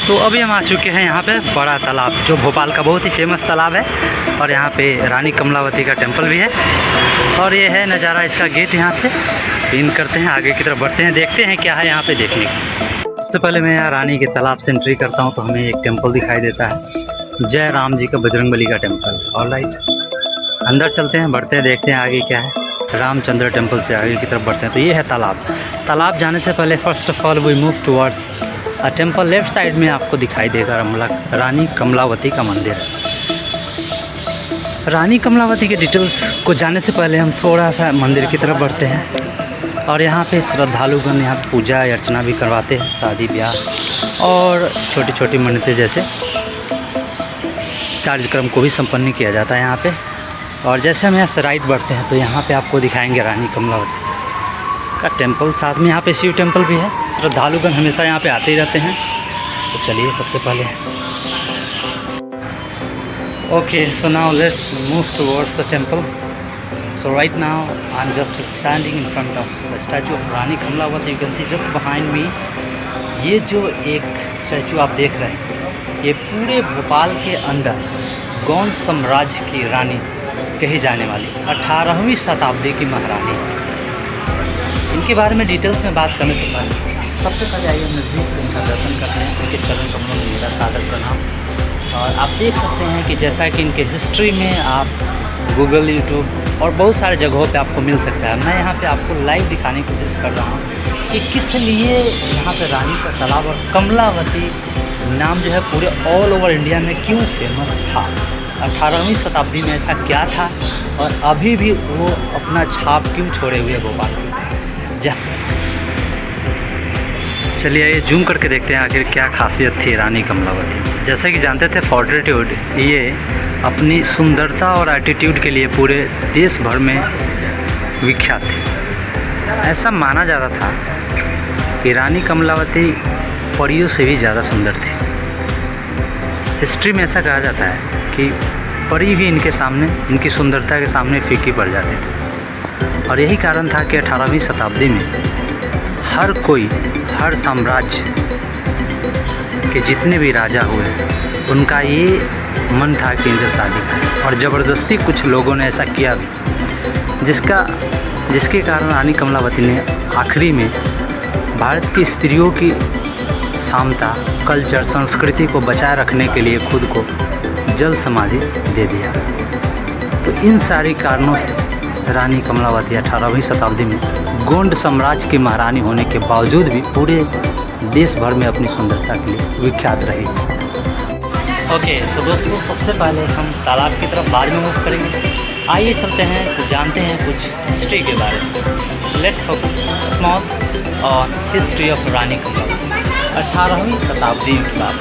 तो अभी हम आ चुके हैं यहाँ पे बड़ा तालाब, जो भोपाल का बहुत ही फेमस तालाब है। और यहाँ पे रानी कमलावती का टेम्पल भी है। और ये है नज़ारा इसका गेट। यहाँ से इन करते हैं, आगे की तरफ बढ़ते हैं, देखते हैं क्या है यहाँ पे देखने का। सबसे पहले मैं यहाँ रानी के तालाब से एंट्री करता हूँ तो हमें एक टेम्पल दिखाई देता है, जय राम जी का बजरंगबली का टेम्पल। ऑलराइट, अंदर चलते हैं, बढ़ते हैं, देखते हैं आगे क्या है। रामचंद्र टेम्पल से आगे की तरफ बढ़ते हैं तो ये है तालाब। तालाब जाने से पहले first of all we move towards a temple. Left side में आपको दिखाई देगा रानी कमलावती का मंदिर। रानी कमलावती के डिटेल्स को जानने से पहले हम थोड़ा सा मंदिर की तरफ बढ़ते हैं। और यहाँ पे श्रद्धालुगण यहाँ पूजा अर्चना भी करवाते हैं, शादी ब्याह और छोटी छोटी मन्नतें जैसे कार्यक्रम को भी संपन्न किया जाता है यहाँ पे। और जैसे हम यहाँ से राइट बढ़ते हैं तो यहाँ पे आपको दिखाएंगे रानी कमलावती का टेम्पल। साथ में यहाँ पे शिव टेम्पल भी है। श्रद्धालुगण हमेशा यहाँ पे आते ही रहते हैं। तो चलिए सबसे पहले okay, so now let's move towards the temple. So right now I am just standing in front of the statue of Rani Kamlavati. You can see just behind me. ये जो एक स्टैचू आप देख रहे हैं, ये पूरे भोपाल के अंदर गौंड साम्राज्य की रानी कही जाने वाली 18वीं शताब्दी की महारानी। इनके बारे में डिटेल्स में बात करने से पहले सबसे पहले आइए नज़दीक से इनका दर्शन करते हैं। इनके चरण कमलों में मेरा सादर प्रणाम। और आप देख सकते हैं कि जैसा कि इनके हिस्ट्री में आप गूगल, यूट्यूब और बहुत सारे जगहों पे आपको मिल सकता है। मैं यहाँ पे आपको लाइव दिखाने की कोशिश कर रहा हूँ कि किस लिए यहाँ पे रानी का तालाब और कमलावती नाम जो है पूरे ऑल ओवर इंडिया में क्यों फेमस था। 18वीं शताब्दी में ऐसा क्या था और अभी भी वो अपना छाप क्यों छोड़े हुए भोपाल में। चलिए ये जूम करके देखते हैं आखिर क्या खासियत थी रानी कमलावती। जैसे कि जानते थे फोर्टिट्यूड, ये अपनी सुंदरता और एटीट्यूड के लिए पूरे देश भर में विख्यात थी। ऐसा माना जाता था कि रानी कमलावती परियों से भी ज़्यादा सुंदर थी। हिस्ट्री में ऐसा कहा जाता है कि परी भी इनके सामने, इनकी सुंदरता के सामने फीकी पड़ जाती थी। और यही कारण था कि 18वीं शताब्दी में हर कोई, हर साम्राज्य के जितने भी राजा हुए, उनका ये मन था कि इनसे शादी करें। और ज़बरदस्ती कुछ लोगों ने ऐसा किया भी, जिसके कारण रानी कमलावती ने आखिरी में भारत की स्त्रियों की क्षमता, कल्चर, संस्कृति को बचाए रखने के लिए खुद को जल समाधि दे दिया। तो इन सारे कारणों से रानी कमलावती 18वीं शताब्दी में गोंड साम्राज्य की महारानी होने के बावजूद भी पूरे देश भर में अपनी सुंदरता के लिए विख्यात रही। ओके, सो दोस्तों सबसे पहले हम तालाब की तरफ बाद में मूव करेंगे। आइए चलते हैं, कुछ जानते हैं कुछ हिस्ट्री के बारे में। Let's focus small on history of Rani Kamalavati. 18वीं शताब्दी की बात,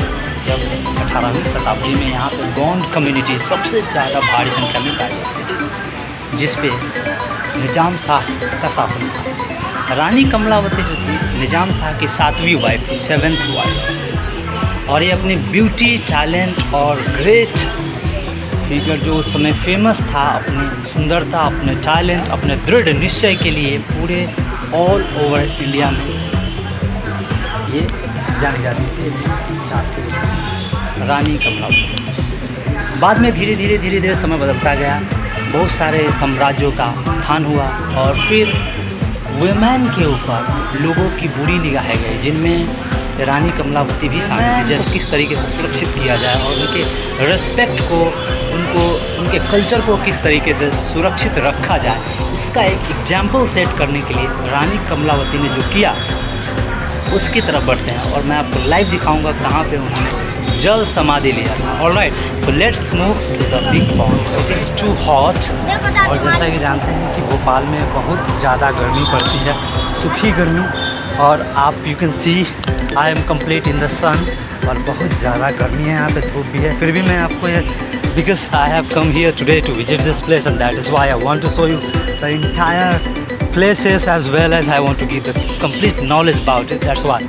जब 18वीं शताब्दी में यहाँ पे गोंड कम्युनिटी सबसे ज़्यादा भारी संख्या में पाई जाती थी, जिस पे निजाम शाह का शासन था। रानी कमलावती जो थी निजाम शाह की 7वीं वाइफ थी, 7th वाइफ। और ये अपनी ब्यूटी, टैलेंट और ग्रेट फिगर जो उस समय फेमस था, अपनी सुंदरता, अपने टैलेंट, अपने दृढ़ निश्चय के लिए पूरे ऑल ओवर इंडिया में ये जानी जाती थी रानी कमलावती। बाद में धीरे धीरे समय बदलता गया, बहुत सारे साम्राज्यों का उत्थान हुआ और फिर वुमेन के ऊपर लोगों की बुरी निगाहें गई, जिनमें रानी कमलावती भी शामिल थी। जैसे किस तरीके से सुरक्षित किया जाए और उनके रिस्पेक्ट को, उनके कल्चर को किस तरीके से सुरक्षित रखा जाए, इसका एक एग्जाम्पल सेट करने के लिए रानी कमलावती ने जो किया उसकी तरफ बढ़ते हैं। और मैं आपको लाइव दिखाऊंगा कहाँ पे उन्होंने जल समाधि लिया था। Alright, so let's move to the big pond. It is too hot. और जैसा कि जानते हैं कि भोपाल में बहुत ज़्यादा गर्मी पड़ती है, सूखी गर्मी। और आप you can see I am complete in the sun. और बहुत ज़्यादा गर्मी है, यहाँ पे धूप भी है। फिर भी मैं आपको ये, because I have come here today to visit this place and that is why I want to show you the entire places as well as I want to give the complete knowledge about it. That's why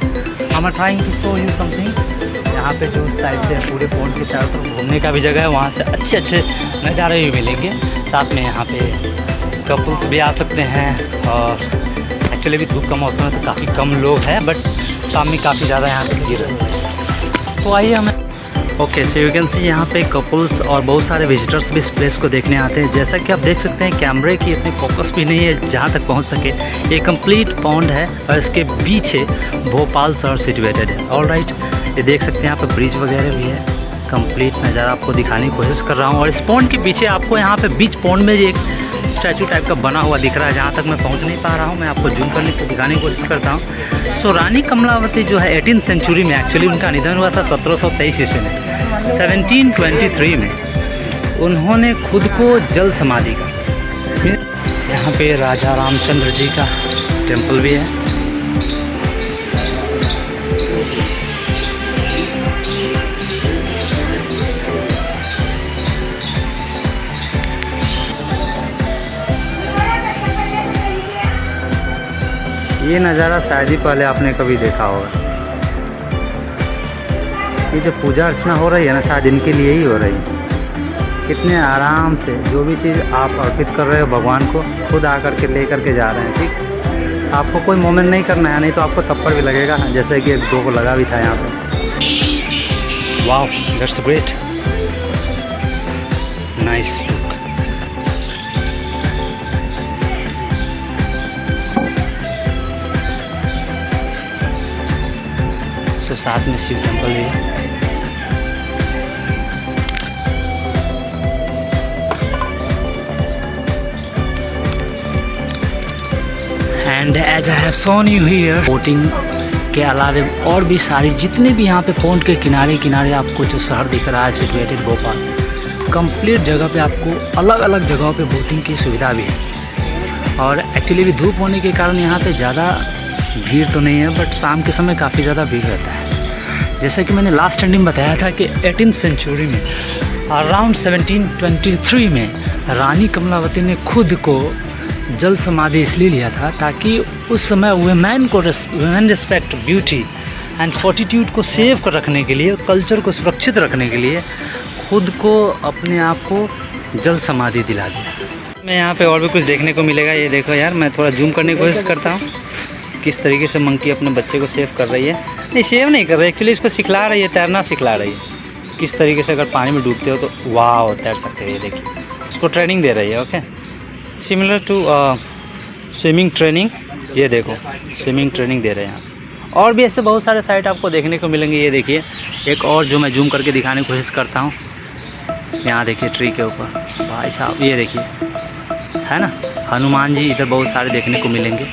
I'm trying to show you something. यहाँ पे जो side से पूरे pond के चारों तरफ घूमने का भी जगह है, वहाँ से अच्छे अच्छे नज़ारे भी मिलेंगे। साथ में यहाँ पे कपल्स भी आ सकते हैं। और एक्चुअली भी धूप का मौसम है तो काफ़ी कम लोग हैं, बट शाम में काफ़ी ज़्यादा यहाँ पे भीड़ रहती है। तो आइए हमें। ओके, सो यू कैन सी यहाँ पे कपल्स और बहुत सारे विजिटर्स भी इस प्लेस को देखने आते हैं। जैसा कि आप देख सकते हैं कैमरे की इतनी फोकस भी नहीं है जहाँ तक पहुँच सके। ये कंप्लीट पॉन्ड है और इसके पीछे भोपाल शहर सिचुएटेड है। ऑलराइट, ये देख सकते हैं यहाँ पे ब्रिज वगैरह भी है। कंप्लीट नज़ारा आपको दिखाने की कोशिश कर रहा हूँ। और इस पॉन्ड के पीछे आपको यहाँ पे बीच पॉन्ड में एक स्टैचू टाइप का बना हुआ दिख रहा है, जहाँ तक मैं पहुँच नहीं पा रहा हूँ। मैं आपको जूम करने की दिखाने की कोशिश करता हूँ। सो रानी कमलावती जो है 18th सेंचुरी में एक्चुअली उनका निधन हुआ था 1723 ईस्वी में। 1723 में उन्होंने खुद को जल समाधि का, यहाँ पे राजा रामचंद्र जी का टेम्पल भी है। ये नज़ारा शायद ही पहले आपने कभी देखा होगा। ये जो पूजा अर्चना हो रही है ना, शायद इनके लिए ही हो रही है। कितने आराम से जो भी चीज़ आप अर्पित कर रहे हो भगवान को, खुद आकर के ले करके जा रहे हैं। ठीक, आपको कोई मोमेंट नहीं करना है, नहीं तो आपको थप्पड़ भी लगेगा, जैसे कि 1-2 को लगा भी था यहाँ पे। Wow, that's great, nice. तो साथ में शिव टेम्पल भी है। And as I have shown you here, boating के अलावा और भी सारी जितने भी यहाँ पे पॉन्ड के किनारे किनारे आपको जो शहर दिख रहा है सिचुएटेड भोपाल, कंप्लीट जगह पे आपको अलग अलग जगहों पे बोटिंग की सुविधा भी है। और एक्चुअली भी धूप होने के कारण यहाँ पे ज़्यादा भीड़ तो नहीं है, बट शाम के समय काफ़ी ज़्यादा भीड़ रहता है। जैसा कि मैंने लास्ट एंडिंग में बताया था कि 18th सेंचुरी में अराउंड 1723 में रानी कमलावती ने खुद को जल समाधि इसलिए लिया था ताकि उस समय women respect, beauty and fortitude को सेव कर रखने के लिए, कल्चर को सुरक्षित रखने के लिए खुद को, अपने आप को जल समाधि दिला दिया। मैं यहाँ पे और भी कुछ देखने को मिलेगा। ये देखो यार, मैं थोड़ा जूम करने की कोशिश करता हूँ किस तरीके से मंकी अपने बच्चे को सेव कर रही है। नहीं, सेव नहीं कर रही, एक्चुअली इसको सिखला रही है, तैरना सिखला रही है। किस तरीके से अगर पानी में डूबते हो तो वाह तैर सकते हो। ये देखिए, उसको ट्रेनिंग दे रही है। Okay, similar to swimming training. ये देखो, स्विमिंग ट्रेनिंग दे रहे हैं। और भी ऐसे बहुत सारे साइट आपको देखने को मिलेंगे। ये देखिए, एक और जो मैं जूम करके दिखाने की कोशिश करता हूँ। यहाँ देखिए ट्री के ऊपर भाई साहब, ये देखिए है ना, हनुमान जी इधर बहुत सारे देखने को मिलेंगे।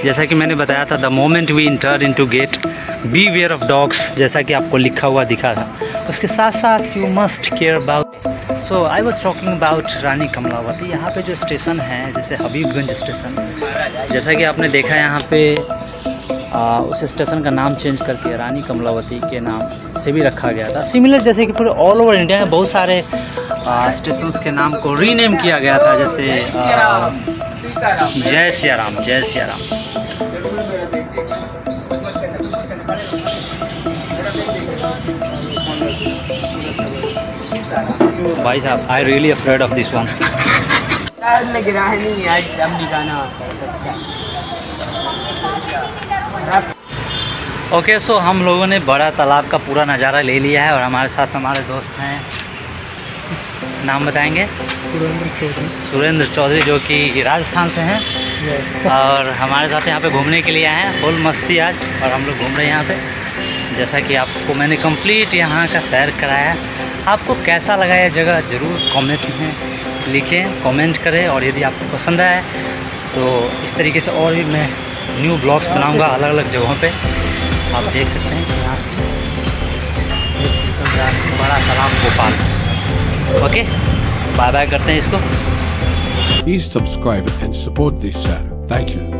जैसा कि मैंने बताया था, the moment we enter into gate beware of dogs, जैसा कि आपको लिखा हुआ दिखा था। उसके साथ साथ you must care about. So I was talking about Rani Kamalavati. यहाँ पे जो स्टेशन है, जैसे हबीबगंज स्टेशन, जैसा कि आपने देखा यहाँ पे उस स्टेशन का नाम चेंज करके रानी कमलावती के नाम से भी रखा गया था। सिमिलर जैसे कि पूरे ऑल ओवर इंडिया में बहुत सारे स्टेशंस के नाम को रीनेम किया गया था, जैसे जय सिया राम, जय सिया राम। भाई साहब, I really afraid of this one. लग रहा है नहीं आज दम निकालना। ओके, सो हम लोगों ने बड़ा तालाब का पूरा नज़ारा ले लिया है और हमारे साथ हमारे दोस्त हैं। नाम बताएंगे? सुरेंद्र चौधरी, जो कि राजस्थान से हैं और हमारे साथ यहाँ पे घूमने के लिए आए हैं। फुल मस्ती आज, और हम लोग घूम रहे हैं यहाँ पे। जैसा कि आपको मैंने कंप्लीट यहाँ का सैर कराया। आपको कैसा लगा ये जगह, ज़रूर कमेंट में लिखें, कमेंट करें। और यदि आपको पसंद आए तो इस तरीके से और भी मैं न्यू ब्लॉग्स बनाऊँगा अलग अलग जगहों पर। आप देख सकते हैं कि यहाँ बड़ा तालाब भोपाल। ओके, बाय बाय करते हैं इसको। Please subscribe and support this channel. Thank you.